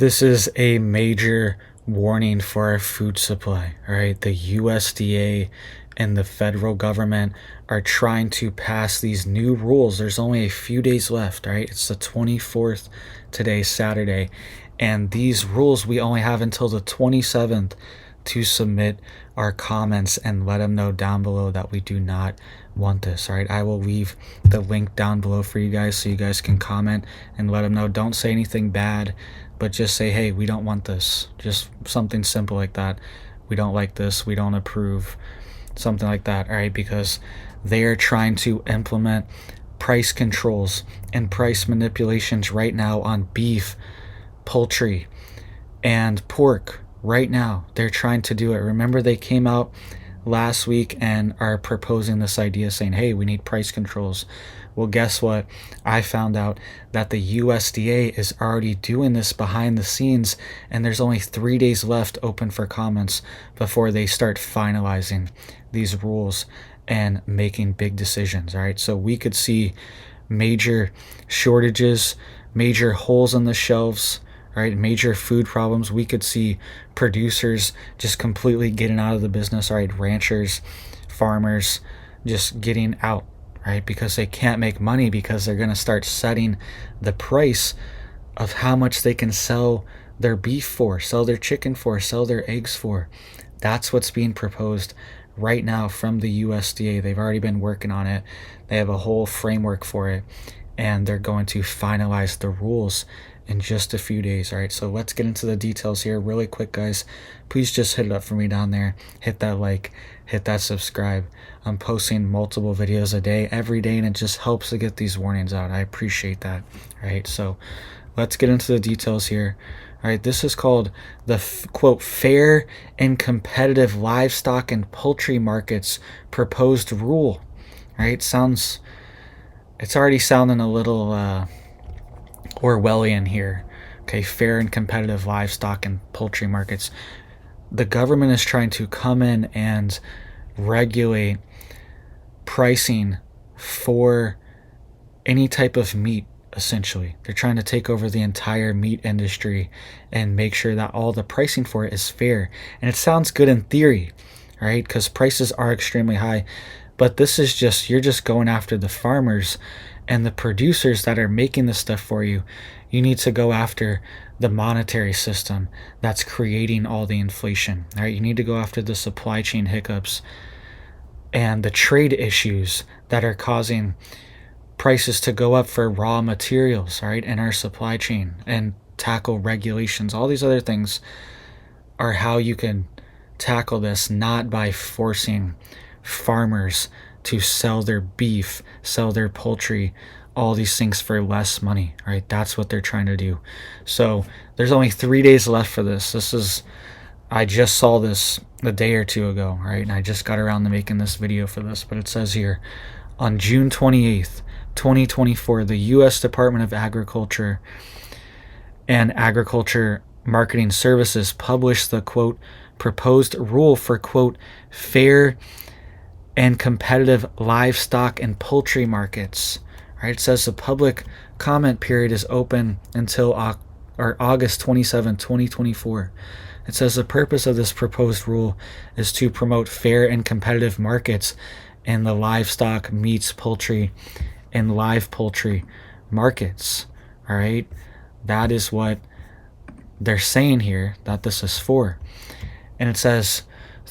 This is a major warning for our food supply, all right? The USDA and the federal government are trying to pass these new rules. There's only a few days left, all right? It's the 24th today, Saturday. And these rules, we only have until the 27th to submit our comments and let them know down below that we do not want this. All right, I will leave the link down below for you guys so you guys can comment and let them know. Don't say anything bad, but just say, hey, we don't want this. Just something simple like that. We don't like this. We don't approve. Something like that. All right, because they are trying to implement price controls and price manipulations right now on beef, poultry, and pork. Right now, they're trying to do it. Remember, they came out last week and are proposing this idea saying, hey, we need price controls. Well, guess what? I found out that the USDA is already doing this behind the scenes, and there's only 3 days left open for comments before they start finalizing these rules and making big decisions. All right, so we could see major shortages, major holes in the shelves, right? Major food problems. We could see producers just completely getting out of the business, right? Ranchers, farmers just getting out, right? Because they can't make money because they're going to start setting the price of how much they can sell their beef for, sell their chicken for, sell their eggs for. That's what's being proposed right now from the USDA. They've already been working on it. They have a whole framework for it, and they're going to finalize the rules in just a few days. All right, so let's get into the details here really quick, guys. Please just hit it up for me down there. Hit that like, hit that subscribe. I'm posting multiple videos a day, every day, and it just helps to get these warnings out. I appreciate that. All right, so let's get into the details here. All right, this is called the quote, fair and competitive livestock and poultry markets proposed rule. All right, it's already sounding a little Orwellian here. Okay, fair and competitive livestock and poultry markets. The government is trying to come in and regulate pricing for any type of meat, essentially. They're trying to take over the entire meat industry and make sure that all the pricing for it is fair. And it sounds good in theory, right? Because prices are extremely high. But this is just, you're just going after the farmers and the producers that are making this stuff for you. You need to go after the monetary system that's creating all the inflation. All right, you need to go after the supply chain hiccups and the trade issues that are causing prices to go up for raw materials, all right, in our supply chain, and tackle regulations. All these other things are how you can tackle this, not by forcing farmers to sell their beef, sell their poultry, all these things for less money, right? That's what they're trying to do. So there's only 3 days left for this. I just saw this a day or two ago, right? And I just got around to making this video for this, but it says here, on June 28th, 2024, the U.S. Department of Agriculture and Agriculture Marketing Services published the, quote, proposed rule for, quote, fair and competitive livestock and poultry markets. Right? It says the public comment period is open until August 27, 2024. It says the purpose of this proposed rule is to promote fair and competitive markets in the livestock, meats, poultry, and live poultry markets. All right? That is what they're saying here that this is for. And it says,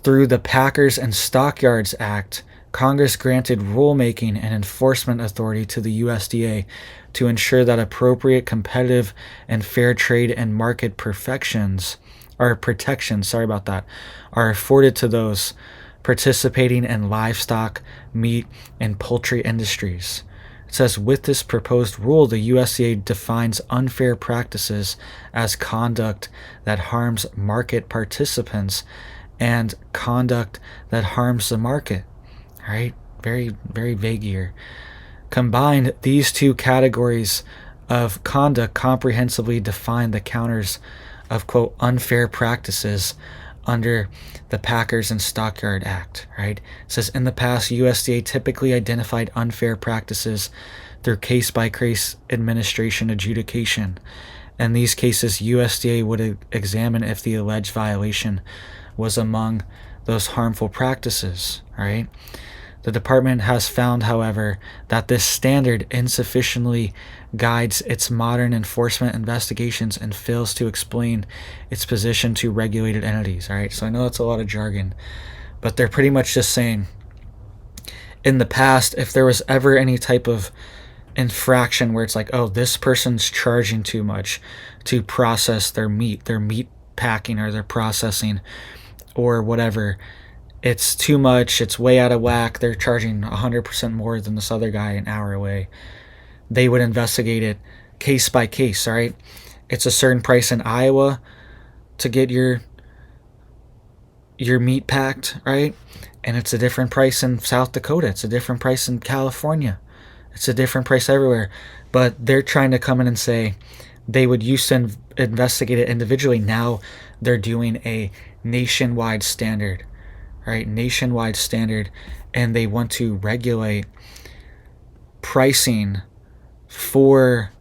through the Packers and Stockyards Act, Congress granted rulemaking and enforcement authority to the USDA to ensure that appropriate competitive and fair trade and market protections are afforded to those participating in livestock, meat, and poultry industries. It says, with this proposed rule, the USDA defines unfair practices as conduct that harms market participants and conduct that harms the market. All right, very, very vague here. Combined, these two categories of conduct comprehensively define the counters of, quote, unfair practices under the Packers and Stockyard Act, right? It says, in the past, USDA typically identified unfair practices through case-by-case administration adjudication In these cases, USDA would examine if the alleged violation was among those harmful practices, right? The department has found, however, that this standard insufficiently guides its modern enforcement investigations and fails to explain its position to regulated entities. All right, so I know that's a lot of jargon, but they're pretty much just saying, in the past, if there was ever any type of infraction where it's like, oh, this person's charging too much to process their meat packing or their processing or whatever, it's too much, it's way out of whack, they're charging 100% more than this other guy an hour away, they would investigate it case by case. All right, it's a certain price in Iowa to get your meat packed, right? And it's a different price in South Dakota, it's a different price in California, it's a different price everywhere. But they're trying to come in and say they would used to investigate it individually. Now they're doing a nationwide standard, right? Nationwide standard, and they want to regulate pricing for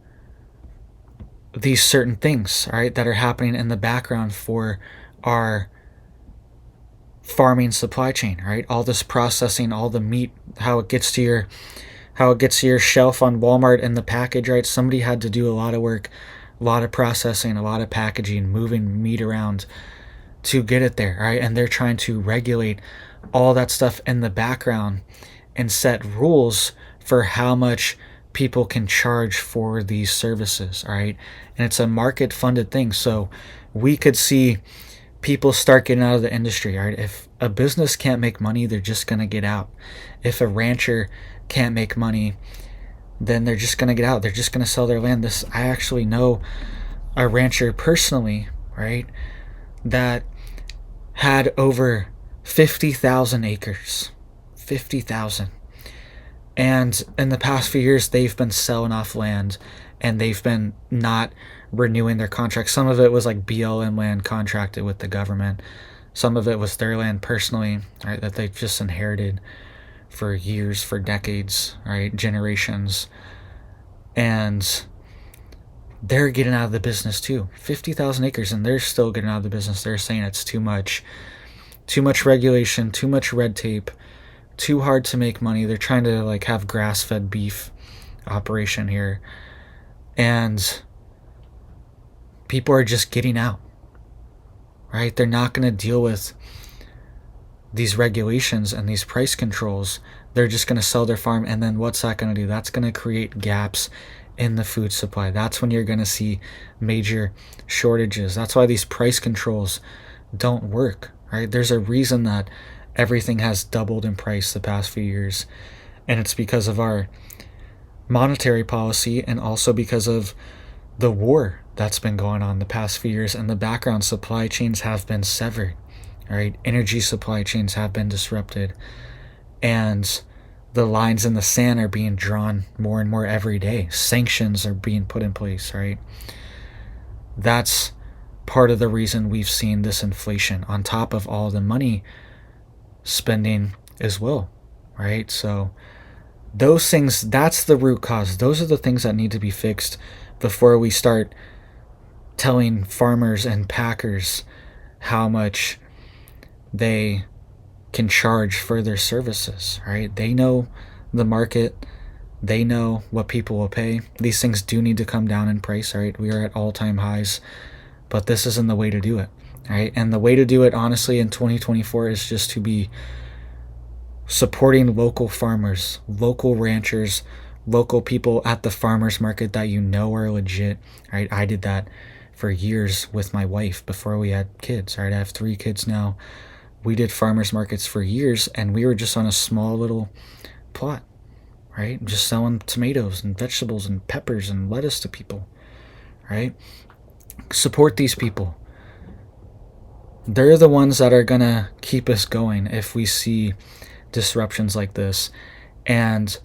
these certain things, right, that are happening in the background for our farming supply chain, right? All this processing, all the meat, how it gets to your shelf on Walmart in the package, right? Somebody had to do a lot of work, a lot of processing, a lot of packaging, moving meat around to get it there, right? And they're trying to regulate all that stuff in the background and set rules for how much people can charge for these services, right? And it's a market funded thing. So we could see people start getting out of the industry, right? If a business can't make money, they're just going to get out. If a rancher can't make money, then they're just going to get out. They're just going to sell their land. I actually know a rancher personally, right, that had over 50,000 acres. 50,000. And in the past few years, they've been selling off land and they've been not renewing their contracts. Some of it was like BLM land contracted with the government. Some of it was their land personally, right, that they just inherited for years, for decades, right, generations. And they're getting out of the business too. 50,000 acres, and they're still getting out of the business. They're saying it's too much regulation, too much red tape, too hard to make money. They're trying to like have grass-fed beef operation here, and people are just getting out, right? They're not going to deal with these regulations and these price controls. They're just going to sell their farm, and then what's that going to do? That's going to create gaps in the food supply. That's when you're going to see major shortages. That's why these price controls don't work, right? There's a reason that everything has doubled in price the past few years, and it's because of our monetary policy and also because of the war that's been going on the past few years. And the background supply chains have been severed, right? Energy supply chains have been disrupted, and the lines in the sand are being drawn more and more every day. Sanctions are being put in place, right? That's part of the reason we've seen this inflation on top of all the money spending as well, right? So those things, that's the root cause. Those are the things that need to be fixed before we start telling farmers and packers how much they can charge for their services, right? They know the market. They know what people will pay. These things do need to come down in price, right? We are at all-time highs, but this isn't the way to do it, right? And the way to do it, honestly, in 2024 is just to be supporting local farmers, local ranchers, local people at the farmers market that you know are legit, right? I did that for years with my wife before we had kids, right? I have 3 kids now. We did farmers markets for years, and we were just on a small little plot, right? Just selling tomatoes and vegetables and peppers and lettuce to people, right? Support these people. They're the ones that are going to keep us going if we see disruptions like this. And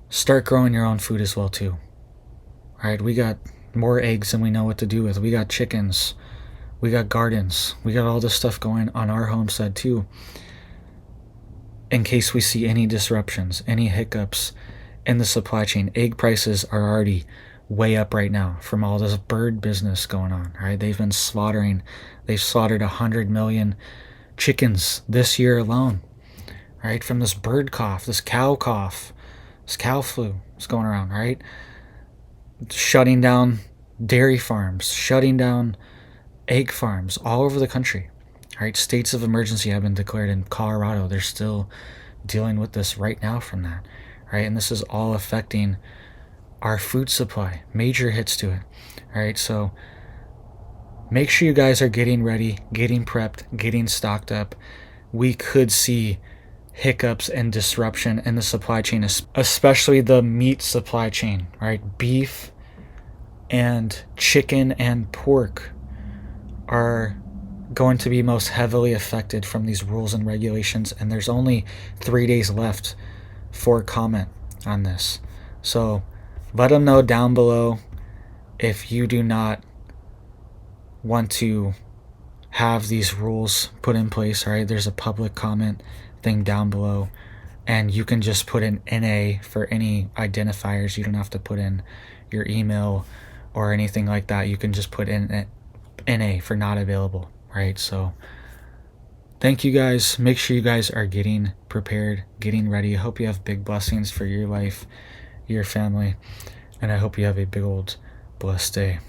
start growing your own food as well too, right? We got more eggs than we know what to do with. We got chickens. We got gardens. We got all this stuff going on our homestead too, in case we see any disruptions, any hiccups in the supply chain. Egg prices are already way up right now from all this bird business going on, right? They've slaughtered 100 million chickens this year alone, right? From this bird cough, this cow flu is going around, right? Shutting down dairy farms, shutting down egg farms all over the country, right? States of emergency have been declared in Colorado. They're still dealing with this right now from that, right? And this is all affecting our food supply, major hits to it, right? So make sure you guys are getting ready, getting prepped, getting stocked up. We could see hiccups and disruption in the supply chain, especially the meat supply chain, right? Beef and chicken and pork are going to be most heavily affected from these rules and regulations, and there's only 3 days left for comment on this. So let them know down below if you do not want to have these rules put in place, right? There's a public comment thing down below, and you can just put in NA for any identifiers. You don't have to put in your email or anything like that. You can just put in NA for not available, right? So thank you guys. Make sure you guys are getting prepared, getting ready. I hope you have big blessings for your life, your family, and I hope you have a big old blessed day.